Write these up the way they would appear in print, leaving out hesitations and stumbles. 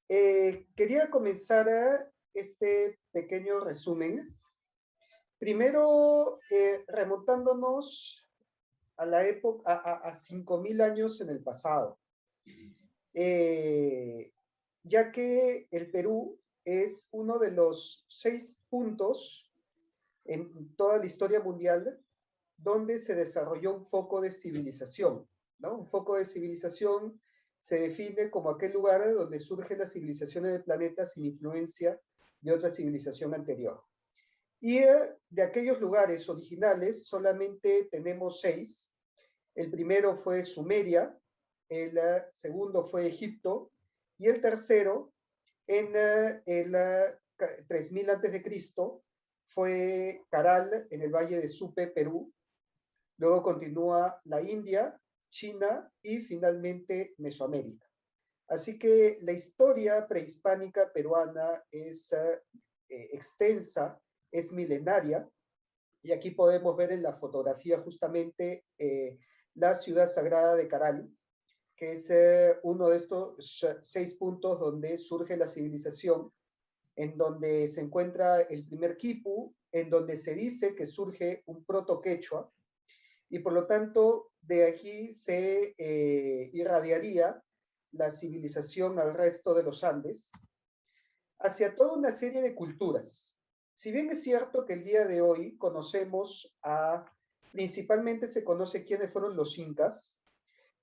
Quería comenzar este pequeño resumen. Primero, remontándonos a la época, a 5.000 años en el pasado, eh, ya que el Perú es uno de los 6 puntos en toda la historia mundial donde se desarrolló un foco de civilización, ¿no? Un foco de civilización se define como aquel lugar donde surgen las civilizaciones del planeta sin influencia de otra civilización anterior. Y de aquellos lugares originales solamente tenemos 6. El primero fue Sumeria, el segundo fue Egipto y el tercero en el 3000 antes de Cristo fue Caral en el valle de Supe, Perú. Luego continúa la India, China y finalmente Mesoamérica. Así que la historia prehispánica peruana es extensa, es milenaria, y aquí podemos ver en la fotografía justamente la ciudad sagrada de Caral, que es uno de estos 6 puntos donde surge la civilización, en donde se encuentra el primer quipu, en donde se dice que surge un proto-quechua, y por lo tanto de aquí se irradiaría la civilización al resto de los Andes, hacia toda una serie de culturas. Si bien es cierto que el día de hoy conocemos principalmente se conoce quiénes fueron los incas,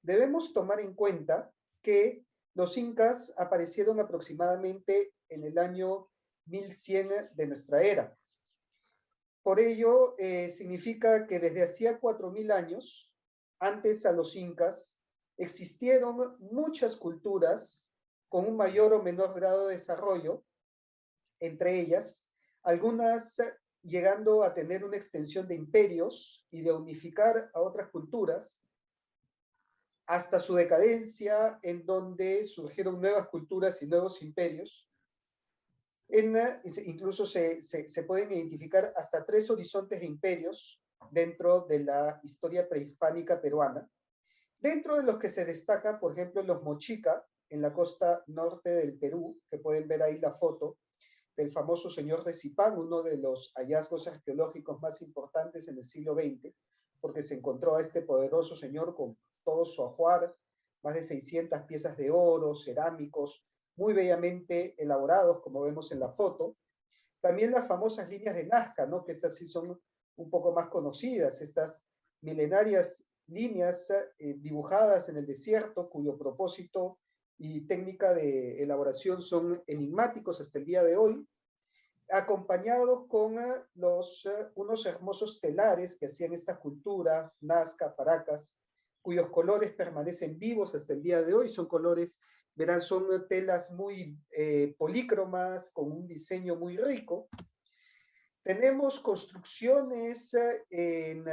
debemos tomar en cuenta que los incas aparecieron aproximadamente en el año 1100 de nuestra era. Por ello, significa que desde hacía 4.000 años, antes a los incas, existieron muchas culturas con un mayor o menor grado de desarrollo, entre ellas, algunas llegando a tener una extensión de imperios y de unificar a otras culturas, hasta su decadencia, en donde surgieron nuevas culturas y nuevos imperios. Incluso se pueden identificar hasta 3 horizontes de imperios dentro de la historia prehispánica peruana, dentro de los que se destacan, por ejemplo, los Mochica, en la costa norte del Perú, que pueden ver ahí la foto del famoso señor de Zipán, uno de los hallazgos arqueológicos más importantes en el siglo XX, porque se encontró a este poderoso señor con todo su ajuar, más de 600 piezas de oro, cerámicos, muy bellamente elaborados, como vemos en la foto. También las famosas líneas de Nazca, ¿no? Que estas sí son un poco más conocidas, estas milenarias líneas dibujadas en el desierto, cuyo propósito y técnica de elaboración son enigmáticos hasta el día de hoy, acompañados con unos hermosos telares que hacían estas culturas, Nazca, Paracas, cuyos colores permanecen vivos hasta el día de hoy. Son colores, verán, son telas muy polícromas, con un diseño muy rico. Tenemos construcciones en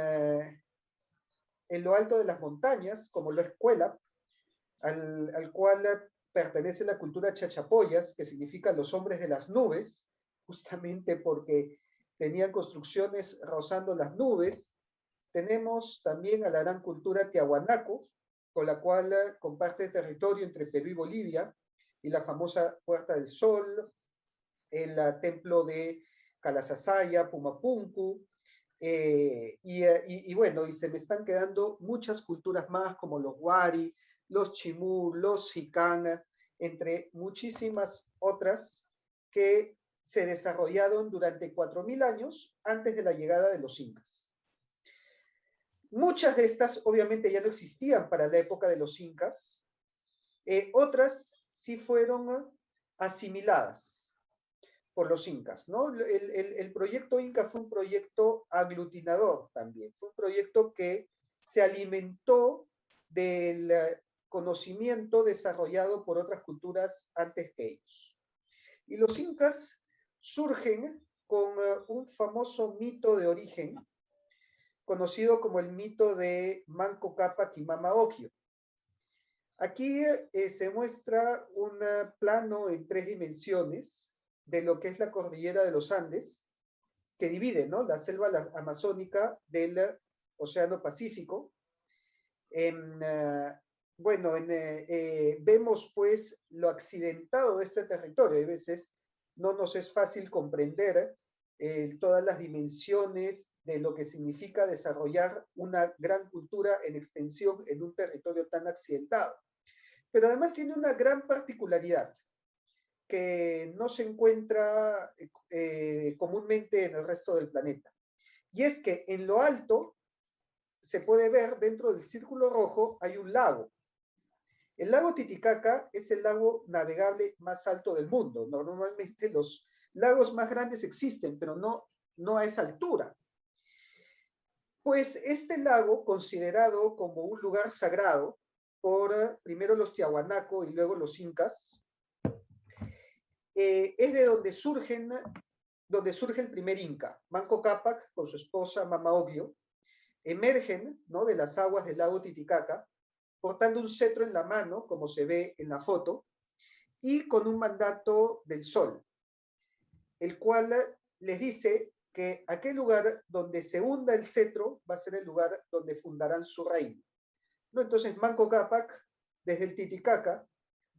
lo alto de las montañas, como lo es Cuelap, al cual pertenece la cultura chachapoyas, que significa los hombres de las nubes, justamente porque tenían construcciones rozando las nubes. Tenemos también a la gran cultura tiahuanaco, con la cual comparte territorio entre Perú y Bolivia, y la famosa Puerta del Sol, el templo de Calasasaya, Pumapunku, y bueno, y se me están quedando muchas culturas más, como los Wari, los Chimú, los Sican, entre muchísimas otras que se desarrollaron durante 4.000 años antes de la llegada de los incas. Muchas de estas obviamente ya no existían para la época de los incas, otras sí fueron asimiladas por los incas, ¿no? El proyecto Inca fue un proyecto aglutinador también, fue un proyecto que se alimentó del conocimiento desarrollado por otras culturas antes que ellos. Y los incas surgen con un famoso mito de origen, conocido como el mito de Manco Cápac Quimama Ocllo. Aquí se muestra un plano en 3 dimensiones de lo que es la cordillera de los Andes, que divide, ¿no?, la selva amazónica del Océano Pacífico. Bueno, vemos pues lo accidentado de este territorio. A veces no nos es fácil comprender todas las dimensiones de lo que significa desarrollar una gran cultura en extensión en un territorio tan accidentado. Pero además tiene una gran particularidad que no se encuentra comúnmente en el resto del planeta. Y es que en lo alto se puede ver dentro del círculo rojo hay un lago. El lago Titicaca es el lago navegable más alto del mundo. Normalmente los lagos más grandes existen, pero no a esa altura. Pues este lago, considerado como un lugar sagrado por primero los Tiahuanaco y luego los incas, es de donde surge el primer inca, Manco Cápac, con su esposa Mama Oglio, emergen, ¿no?, de las aguas del lago Titicaca, portando un cetro en la mano, como se ve en la foto, y con un mandato del sol, el cual les dice que aquel lugar donde se hunda el cetro va a ser el lugar donde fundarán su reino. ¿No? Entonces Manco Cápac, desde el Titicaca,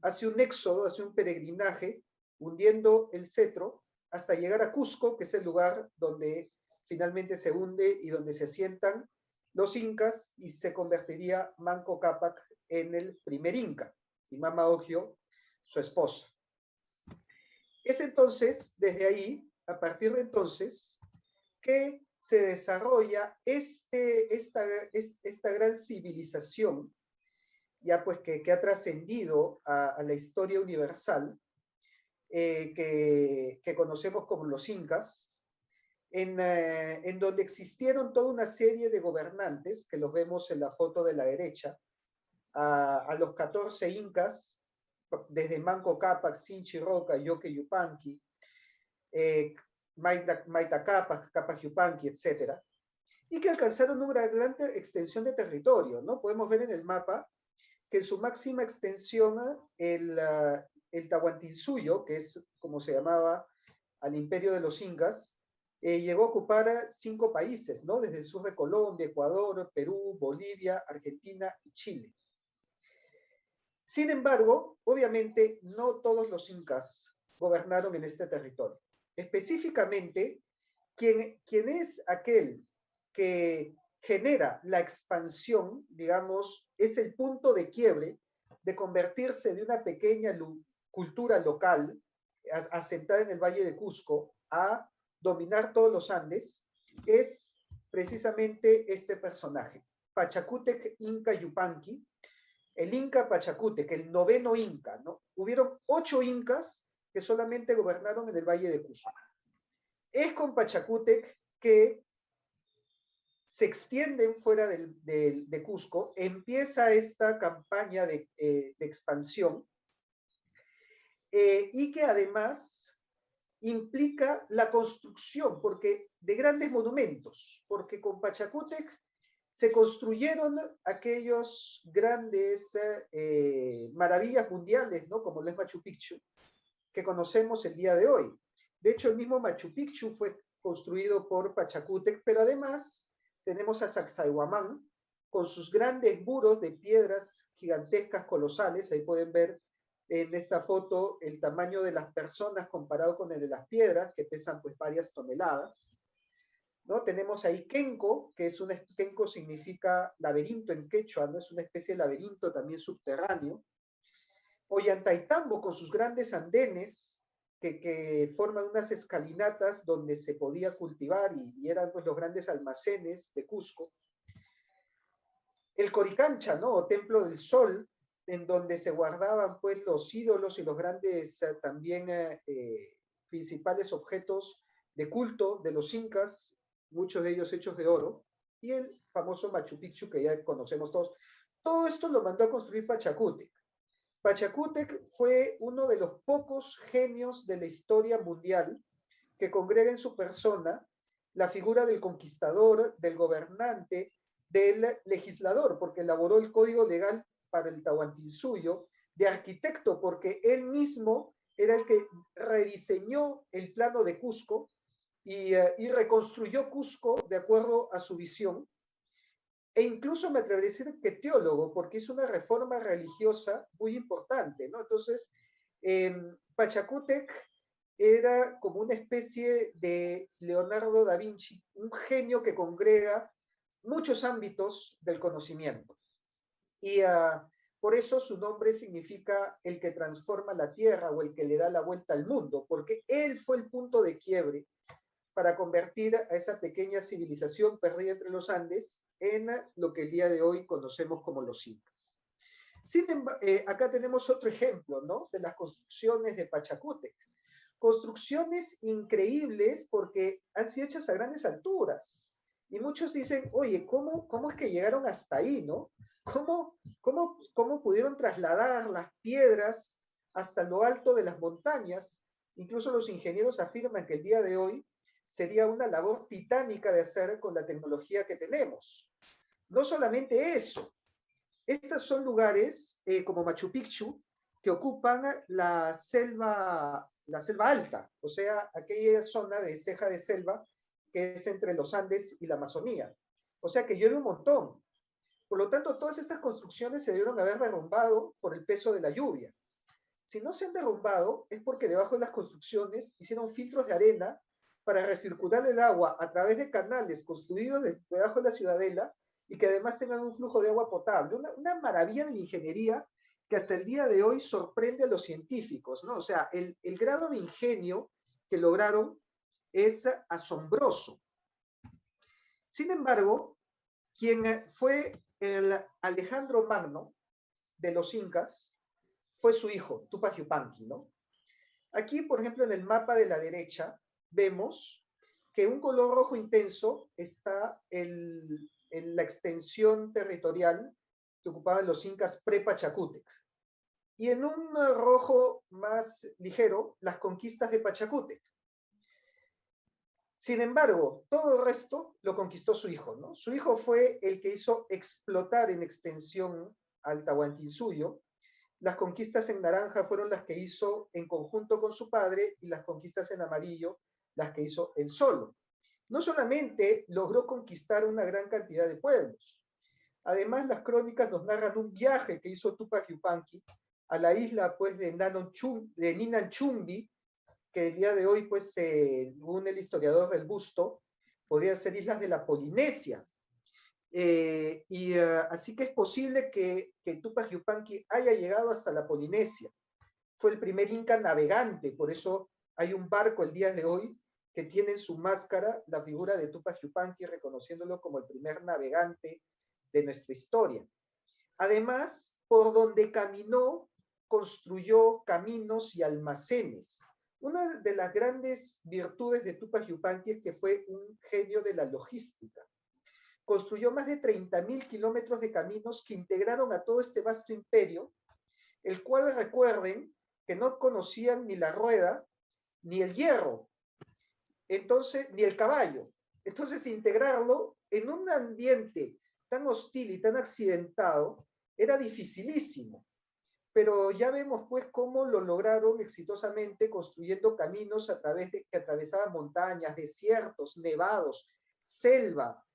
hace un éxodo, hace un peregrinaje, hundiendo el cetro, hasta llegar a Cusco, que es el lugar donde finalmente se hunde y donde se asientan los incas, y se convertiría Manco Cápac en el primer inca, y Mama Oglio, su esposa. Es entonces, desde ahí, a partir de entonces, que se desarrolla esta gran civilización, ya pues que ha trascendido a la historia universal, que conocemos como los incas, en donde existieron toda una serie de gobernantes, que los vemos en la foto de la derecha, a los 14 incas, desde Manco Cápac, Sinchi Roca, Yoque Yupanqui, Maita Cápac, Cápac Yupanqui, etc., y que alcanzaron una gran extensión de territorio, ¿no? Podemos ver en el mapa que en su máxima extensión el Tahuantinsuyo, que es como se llamaba al imperio de los incas, llegó a ocupar 5 países, ¿no? Desde el sur de Colombia, Ecuador, Perú, Bolivia, Argentina y Chile. Sin embargo, obviamente no todos los incas gobernaron en este territorio. Específicamente, quien es aquel que genera la expansión, digamos, es el punto de quiebre de convertirse de una pequeña cultura local asentada en el Valle de Cusco a dominar todos los Andes, es precisamente este personaje, Pachacútec Inca Yupanqui, el Inca Pachacútec, el noveno Inca, ¿no? Hubieron 8 incas que solamente gobernaron en el Valle de Cusco. Es con Pachacútec que se extienden fuera de Cusco, empieza esta campaña de expansión, y que además implica la construcción de grandes monumentos, porque con Pachacútec se construyeron aquellos grandes maravillas mundiales, ¿no?, como lo es Machu Picchu, que conocemos el día de hoy. De hecho, el mismo Machu Picchu fue construido por Pachacútec, pero además tenemos a Sacsayhuamán con sus grandes muros de piedras gigantescas, colosales. Ahí pueden ver en esta foto el tamaño de las personas comparado con el de las piedras, que pesan pues varias toneladas, ¿no? Tenemos ahí Kenko, Kenko significa laberinto en quechua, ¿no? Es una especie de laberinto también subterráneo. Ollantaytambo con sus grandes andenes que forman unas escalinatas donde se podía cultivar y eran pues los grandes almacenes de Cusco. El Coricancha, ¿no?, o Templo del Sol, en donde se guardaban pues los ídolos y los grandes también principales objetos de culto de los incas, muchos de ellos hechos de oro, y el famoso Machu Picchu que ya conocemos todos. Todo esto lo mandó a construir Pachacútec. Pachacútec fue uno de los pocos genios de la historia mundial que congrega en su persona la figura del conquistador, del gobernante, del legislador, porque elaboró el código legal para el Tahuantinsuyo, de arquitecto, porque él mismo era el que rediseñó el plano de Cusco y reconstruyó Cusco de acuerdo a su visión, e incluso me atrevería a decir que teólogo, porque hizo una reforma religiosa muy importante, ¿no? Entonces, Pachacútec era como una especie de Leonardo da Vinci, un genio que congrega muchos ámbitos del conocimiento. Y por eso su nombre significa el que transforma la tierra o el que le da la vuelta al mundo, porque él fue el punto de quiebre para convertir a esa pequeña civilización perdida entre los Andes en lo que el día de hoy conocemos como los incas. Acá tenemos otro ejemplo, ¿no? De las construcciones de Pachacútec. Construcciones increíbles porque han sido hechas a grandes alturas. Y muchos dicen, oye, ¿cómo es que llegaron hasta ahí, no? ¿Cómo pudieron trasladar las piedras hasta lo alto de las montañas? Incluso los ingenieros afirman que el día de hoy sería una labor titánica de hacer con la tecnología que tenemos. No solamente eso, estos son lugares como Machu Picchu que ocupan la selva alta, o sea, aquella zona de ceja de selva que es entre los Andes y la Amazonía. O sea que llueve un montón. Por lo tanto, todas estas construcciones se debieron haber derrumbado por el peso de la lluvia. Si no se han derrumbado, es porque debajo de las construcciones hicieron filtros de arena para recircular el agua a través de canales construidos debajo de la ciudadela y que además tengan un flujo de agua potable. Una maravilla de la ingeniería que hasta el día de hoy sorprende a los científicos, ¿no? O sea, el grado de ingenio que lograron es asombroso. Sin embargo, quien fue el Alejandro Magno de los incas fue su hijo, Tupac Yupanqui, ¿no? Aquí, por ejemplo, en el mapa de la derecha, vemos que un color rojo intenso está en la extensión territorial que ocupaban los incas pre-Pachacútec. Y en un rojo más ligero, las conquistas de Pachacútec. Sin embargo, todo el resto lo conquistó su hijo, ¿no? Su hijo fue el que hizo explotar en extensión al Tahuantinsuyo. Las conquistas en naranja fueron las que hizo en conjunto con su padre y las conquistas en amarillo las que hizo él solo. No solamente logró conquistar una gran cantidad de pueblos, además las crónicas nos narran un viaje que hizo Tupac Yupanqui a la isla pues, de Ninanchumbi, que el día de hoy, pues, según el historiador del Busto, podrían ser islas de la Polinesia. Así que es posible que Tupac Yupanqui haya llegado hasta la Polinesia. Fue el primer inca navegante, por eso hay un barco el día de hoy que tiene en su máscara la figura de Tupac Yupanqui, reconociéndolo como el primer navegante de nuestra historia. Además, por donde caminó, construyó caminos y almacenes. Una de las grandes virtudes de Tupac Yupanqui es que fue un genio de la logística. Construyó más de 30.000 kilómetros de caminos que integraron a todo este vasto imperio, el cual recuerden que no conocían ni la rueda, ni el hierro, entonces, ni el caballo. Entonces, integrarlo en un ambiente tan hostil y tan accidentado era dificilísimo. Pero ya vemos pues cómo lo lograron exitosamente construyendo caminos que atravesaban montañas, desiertos, nevados, selva,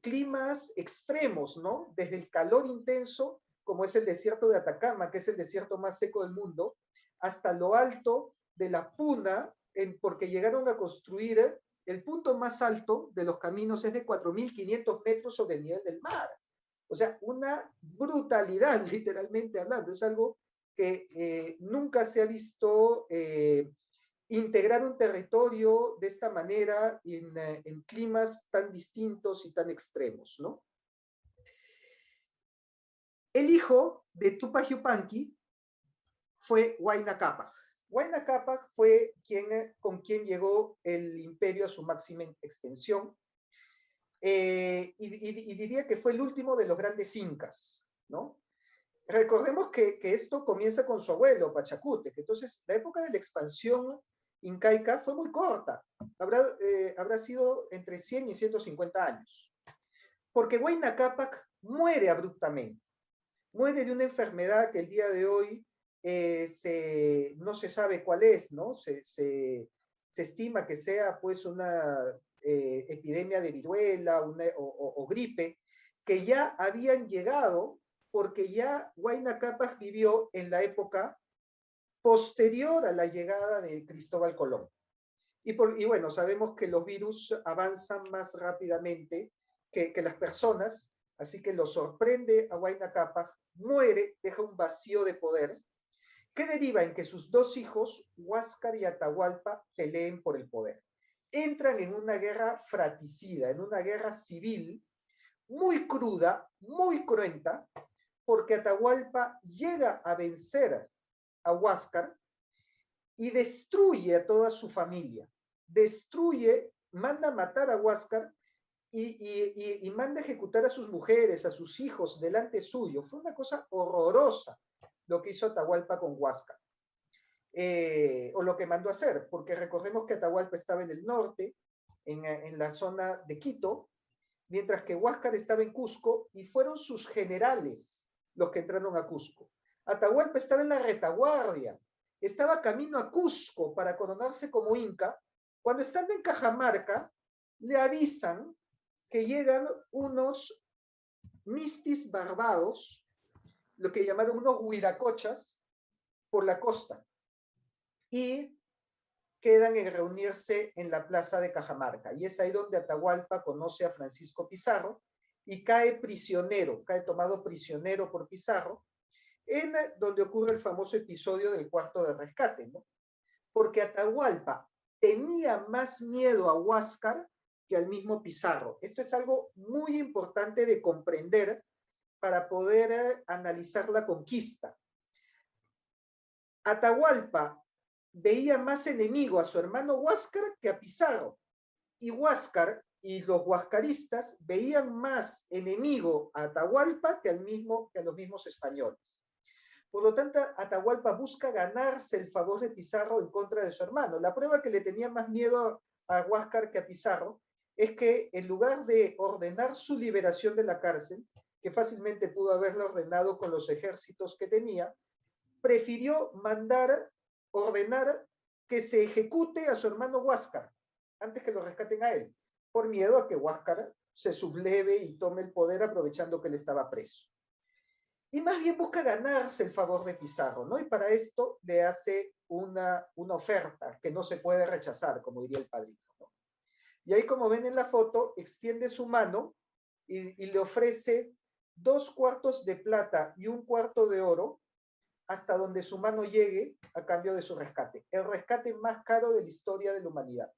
climas extremos, ¿no? Desde el calor intenso, como es el desierto de Atacama, que es el desierto más seco del mundo, hasta lo alto de la Puna, porque llegaron a construir el punto más alto de los caminos es de 4.500 metros sobre el nivel del mar. O sea, una brutalidad, literalmente hablando. Es algo que nunca se ha visto integrar un territorio de esta manera en climas tan distintos y tan extremos, ¿no? El hijo de Tupac Yupanqui fue Huayna Capac. Huayna Capac fue con quien llegó el imperio a su máxima extensión. Y diría que fue el último de los grandes incas, ¿no? Recordemos que esto comienza con su abuelo, Pachacútec. Entonces, la época de la expansión incaica fue muy corta. Habrá sido entre 100 y 150 años. Porque Huayna Capac muere abruptamente. Muere de una enfermedad que el día de hoy no se sabe cuál es, ¿no? Se estima que sea pues una epidemia de viruela o gripe, que ya habían llegado, porque ya Huayna Cápac vivió en la época posterior a la llegada de Cristóbal Colón. Y bueno, sabemos que los virus avanzan más rápidamente que las personas, así que lo sorprende a Huayna Cápac, muere, deja un vacío de poder, que deriva en que sus dos hijos, Huáscar y Atahualpa, peleen por el poder. Entran en una guerra fratricida, en una guerra civil, muy cruda, muy cruenta, porque Atahualpa llega a vencer a Huáscar y destruye a toda su familia. Destruye, manda a matar a Huáscar y manda a ejecutar a sus mujeres, a sus hijos delante suyo. Fue una cosa horrorosa lo que hizo Atahualpa con Huáscar. O lo que mandó a hacer, porque recordemos que Atahualpa estaba en el norte, en la zona de Quito, mientras que Huáscar estaba en Cusco y fueron sus generales los que entraron a Cusco. Atahualpa estaba en la retaguardia, estaba camino a Cusco para coronarse como inca, cuando estando en Cajamarca le avisan que llegan unos mistis barbados, lo que llamaron unos huiracochas, por la costa, y quedan en reunirse en la plaza de Cajamarca. Y es ahí donde Atahualpa conoce a Francisco Pizarro y cae prisionero, cae tomado prisionero por Pizarro, en donde ocurre el famoso episodio del cuarto de rescate, ¿no? Porque Atahualpa tenía más miedo a Huáscar que al mismo Pizarro. Esto es algo muy importante de comprender para poder analizar la conquista. Atahualpa veía más enemigo a su hermano Huáscar que a Pizarro. Y Huáscar y los huascaristas veían más enemigo a Atahualpa que a los mismos españoles. Por lo tanto, Atahualpa busca ganarse el favor de Pizarro en contra de su hermano. La prueba que le tenía más miedo a Huáscar que a Pizarro es que en lugar de ordenar su liberación de la cárcel, que fácilmente pudo haberlo ordenado con los ejércitos que tenía, prefirió ordenar que se ejecute a su hermano Huáscar antes que lo rescaten a él, por miedo a que Huáscar se subleve y tome el poder aprovechando que él estaba preso. Y más bien busca ganarse el favor de Pizarro, ¿no? Y para esto le hace una oferta que no se puede rechazar, como diría el padrino, ¿no? Y ahí, como ven en la foto, extiende su mano y le ofrece 2 cuartos de plata y 1 cuarto de oro hasta donde su mano llegue a cambio de su rescate. El rescate más caro de la historia de la humanidad.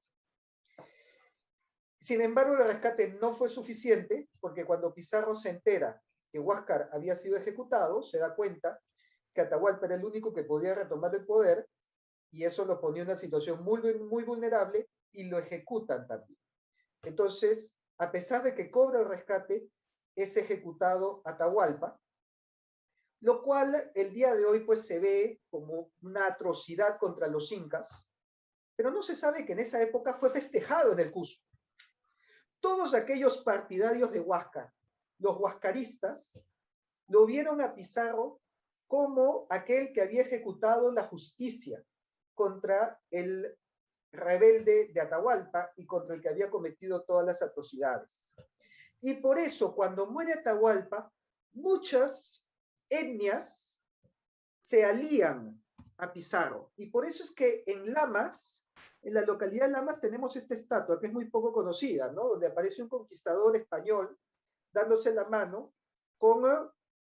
Sin embargo, el rescate no fue suficiente, porque cuando Pizarro se entera que Huáscar había sido ejecutado, se da cuenta que Atahualpa era el único que podía retomar el poder, y eso lo ponía en una situación muy, muy vulnerable, y lo ejecutan también. Entonces, a pesar de que cobra el rescate, es ejecutado Atahualpa, lo cual el día de hoy pues se ve como una atrocidad contra los incas, pero no se sabe que en esa época fue festejado en el Cusco. Todos aquellos partidarios de Huáscar, los huascaristas, lo vieron a Pizarro como aquel que había ejecutado la justicia contra el rebelde de Atahualpa y contra el que había cometido todas las atrocidades. Y por eso, cuando muere Atahualpa, muchas etnias se alían a Pizarro. Y por eso es que en Lamas, en la localidad de Lamas, tenemos esta estatua que es muy poco conocida, ¿no? Donde aparece un conquistador español dándose la mano con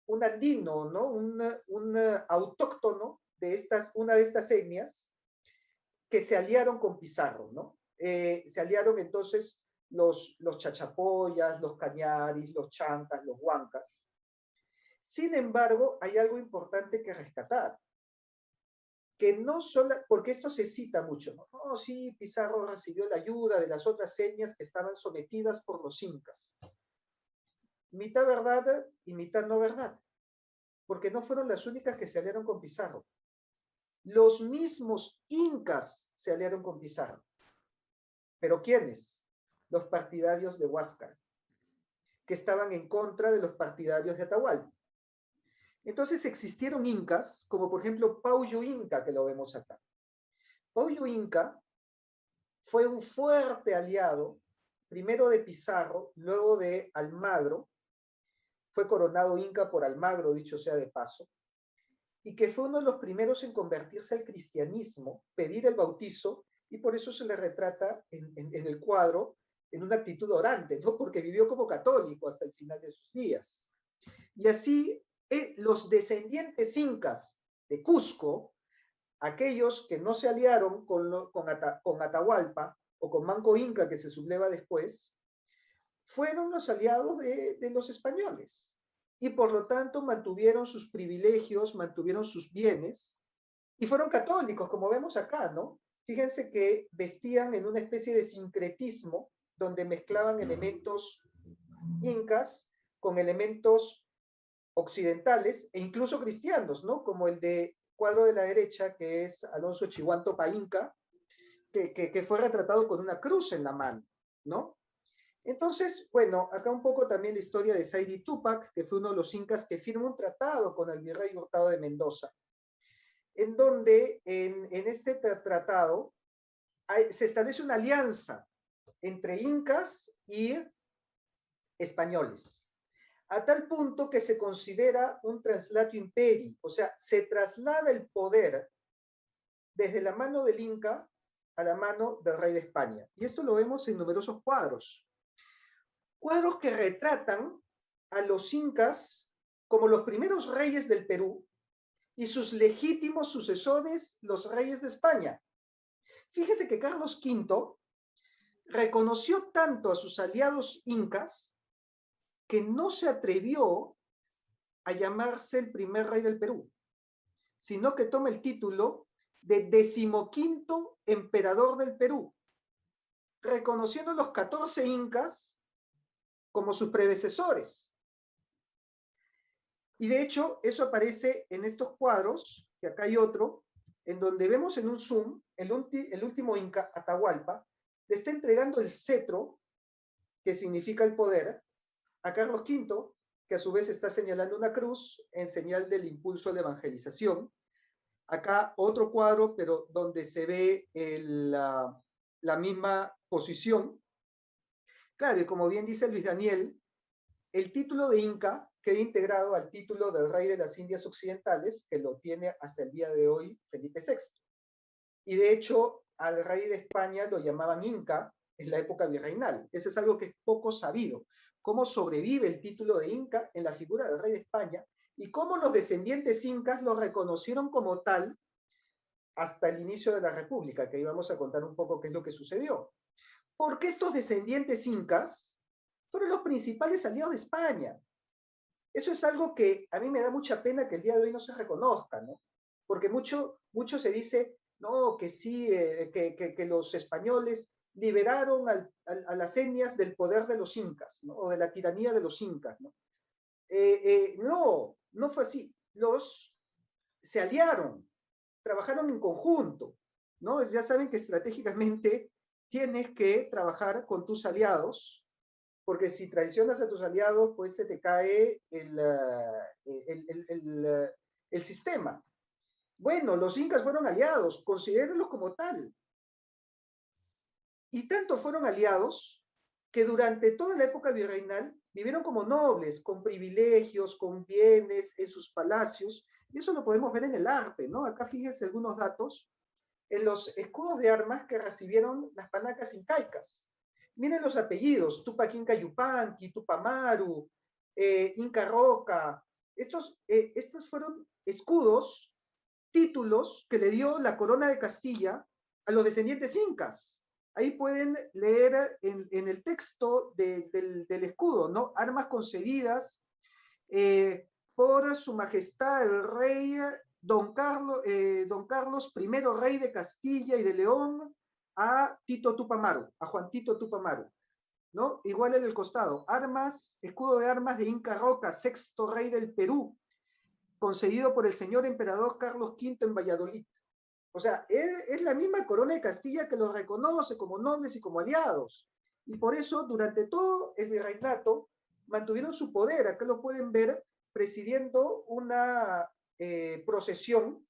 un andino, ¿no? Un autóctono de una de estas etnias que se aliaron con Pizarro, ¿no? Se aliaron entonces los chachapoyas, los cañaris, los chancas, los huancas. Sin embargo, hay algo importante que rescatar, que no solo, porque esto se cita mucho, ¿no? Oh, sí, Pizarro recibió la ayuda de las otras etnias que estaban sometidas por los incas. Mitad verdad y mitad no verdad, porque no fueron las únicas que se aliaron con Pizarro. Los mismos incas se aliaron con Pizarro. ¿Pero quiénes? Los partidarios de Huáscar, que estaban en contra de los partidarios de Atahualpa. Entonces existieron incas, como por ejemplo Pauyo Inca, que lo vemos acá. Pauyo Inca fue un fuerte aliado, primero de Pizarro, luego de Almagro, fue coronado inca por Almagro, dicho sea de paso, y que fue uno de los primeros en convertirse al cristianismo, pedir el bautizo, y por eso se le retrata en el cuadro en una actitud orante, ¿no? Porque vivió como católico hasta el final de sus días. Y así los descendientes incas de Cusco, aquellos que no se aliaron con Atahualpa o con Manco Inca, que se subleva después, fueron los aliados de los españoles y por lo tanto mantuvieron sus privilegios, mantuvieron sus bienes y fueron católicos, como vemos acá, ¿no? Fíjense que vestían en una especie de sincretismo donde mezclaban elementos incas con elementos occidentales e incluso cristianos, ¿no? Como el de cuadro de la derecha, que es Alonso Chihuanto Inca, que fue retratado con una cruz en la mano, ¿no? Entonces, bueno, acá un poco también la historia de Saidi Tupac, que fue uno de los incas que firma un tratado con el virrey Hurtado de Mendoza, en donde en este tratado se establece una alianza entre incas y españoles, a tal punto que se considera un translatio imperi, o sea, se traslada el poder desde la mano del inca a la mano del rey de España. Y esto lo vemos en numerosos cuadros. Cuadros que retratan a los incas como los primeros reyes del Perú y sus legítimos sucesores, los reyes de España. Fíjese que Carlos V reconoció tanto a sus aliados incas que no se atrevió a llamarse el primer rey del Perú, sino que toma el título de 15º emperador del Perú, reconociendo a los 14 incas como sus predecesores. Y de hecho, eso aparece en estos cuadros, que acá hay otro, en donde vemos en un zoom, el último inca, Atahualpa, le está entregando el cetro, que significa el poder, a Carlos V, que a su vez está señalando una cruz en señal del impulso a la evangelización. Acá otro cuadro, pero donde se ve la misma posición. Claro, y como bien dice Luis Daniel, el título de Inca queda integrado al título del rey de las Indias Occidentales, que lo tiene hasta el día de hoy Felipe VI. Y de hecho, al rey de España lo llamaban Inca en la época virreinal. Eso es algo que es poco sabido. Cómo sobrevive el título de Inca en la figura del rey de España y cómo los descendientes incas lo reconocieron como tal hasta el inicio de la República, que ahí vamos a contar un poco qué es lo que sucedió. Porque estos descendientes incas fueron los principales aliados de España. Eso es algo que a mí me da mucha pena que el día de hoy no se reconozca, ¿no? Porque mucho se dice, no, que sí, que los españoles liberaron a las etnias del poder de los incas, ¿no? O de la tiranía de los incas, ¿no? No fue así. Se aliaron, trabajaron en conjunto, ¿no? Ya saben que estratégicamente tienes que trabajar con tus aliados, porque si traicionas a tus aliados, pues se te cae el sistema. Bueno, los incas fueron aliados, considérenlos como tal. Y tanto fueron aliados que durante toda la época virreinal vivieron como nobles, con privilegios, con bienes en sus palacios, y eso lo podemos ver en el arte, ¿no? Acá fíjense algunos datos en los escudos de armas que recibieron las panacas incaicas. Miren los apellidos, Tupac Inca Yupanqui, Tupamaru, Inca Roca. Estos fueron escudos, títulos que le dio la corona de Castilla a los descendientes incas. Ahí pueden leer en el texto del escudo, ¿no? Armas concedidas por su majestad el rey don Carlos I, rey de Castilla y de León, a Tito Tupamaru, a Juan Tito Tupamaru, ¿no? Igual en el costado, armas, escudo de armas de Inca Roca, sexto rey del Perú, concedido por el señor emperador Carlos V en Valladolid. O sea, es la misma corona de Castilla que los reconoce como nobles y como aliados. Y por eso, durante todo el virreinato, mantuvieron su poder. Acá lo pueden ver presidiendo una procesión,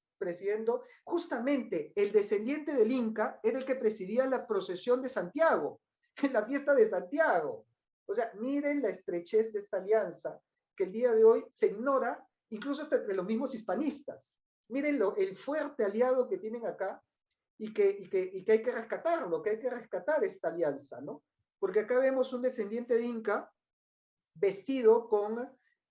justamente el descendiente del Inca era el que presidía la procesión de Santiago, en la fiesta de Santiago. O sea, miren la estrechez de esta alianza que el día de hoy se ignora, incluso hasta entre los mismos hispanistas. Miren el fuerte aliado que tienen acá y que hay que rescatarlo, que hay que rescatar esta alianza, ¿no? Porque acá vemos un descendiente de Inca vestido con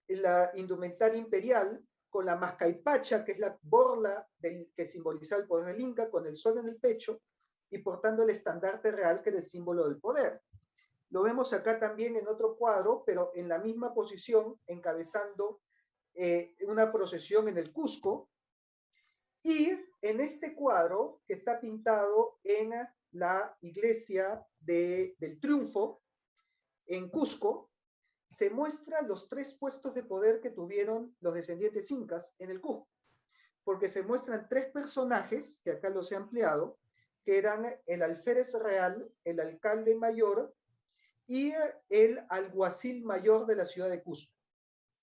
la indumentaria imperial, con la mascaipacha, que es la borla que simboliza el poder del Inca, con el sol en el pecho y portando el estandarte real, que era el símbolo del poder. Lo vemos acá también en otro cuadro, pero en la misma posición, encabezando una procesión en el Cusco. Y en este cuadro, que está pintado en la iglesia del Triunfo, en Cusco, se muestran los 3 puestos de poder que tuvieron los descendientes incas en el Cusco, porque se muestran 3 personajes, que acá los he ampliado, que eran el alférez real, el alcalde mayor y el alguacil mayor de la ciudad de Cusco.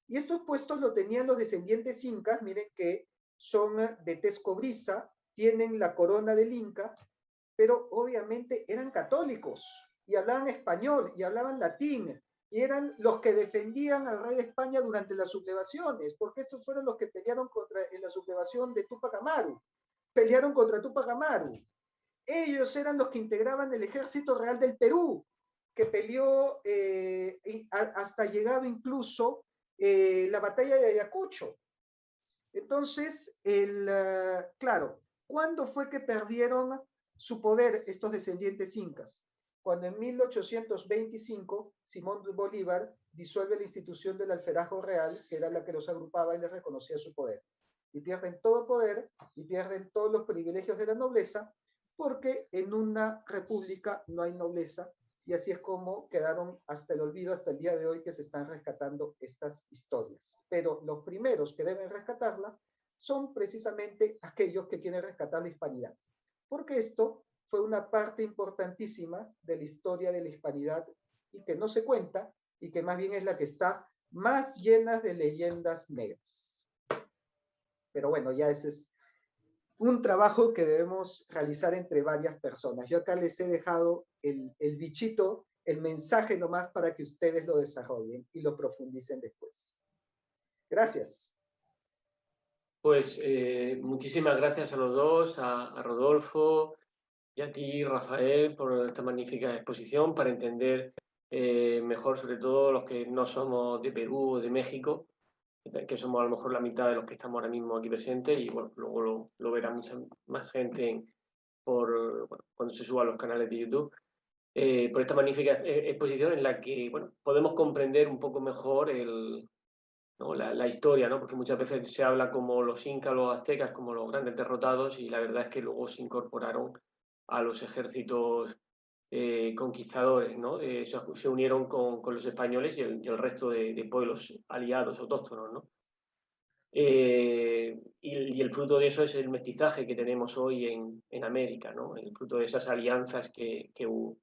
Y estos puestos lo tenían los descendientes incas, miren que son de tez cobriza, tienen la corona del Inca, pero obviamente eran católicos y hablaban español y hablaban latín y eran los que defendían al rey de España durante las sublevaciones, porque estos fueron los que pelearon en la sublevación de Túpac Amaru, pelearon contra Túpac Amaru. Ellos eran los que integraban el ejército real del Perú, que peleó hasta llegado incluso la batalla de Ayacucho. Entonces, claro, ¿cuándo fue que perdieron su poder estos descendientes incas? Cuando en 1825 Simón Bolívar disuelve la institución del alferazgo real, que era la que los agrupaba y les reconocía su poder. Y pierden todo poder y pierden todos los privilegios de la nobleza, porque en una república no hay nobleza, y así es como quedaron hasta el olvido, hasta el día de hoy, que se están rescatando estas historias. Pero los primeros que deben rescatarla son precisamente aquellos que quieren rescatar la hispanidad, porque esto fue una parte importantísima de la historia de la hispanidad y que no se cuenta, y que más bien es la que está más llena de leyendas negras. Pero bueno, ya ese es un trabajo que debemos realizar entre varias personas. Yo acá les he dejado el bichito, el mensaje nomás, para que ustedes lo desarrollen y lo profundicen después. Gracias. Pues muchísimas gracias a los dos, a Rodolfo y a ti, Rafael, por esta magnífica exposición, para entender mejor, sobre todo los que no somos de Perú o de México, que somos a lo mejor la mitad de los que estamos ahora mismo aquí presentes, y bueno, luego lo verá mucha más gente cuando se suba a los canales de YouTube, por esta magnífica exposición en la que bueno, podemos comprender un poco mejor ¿no? la historia, ¿no? Porque muchas veces se habla como los incas, los aztecas, como los grandes derrotados, y la verdad es que luego se incorporaron a los ejércitos conquistadores, ¿no? Se unieron con los españoles y el resto de pueblos aliados, autóctonos, ¿no? Y el fruto de eso es el mestizaje que tenemos hoy en América, ¿no? El fruto de esas alianzas que hubo.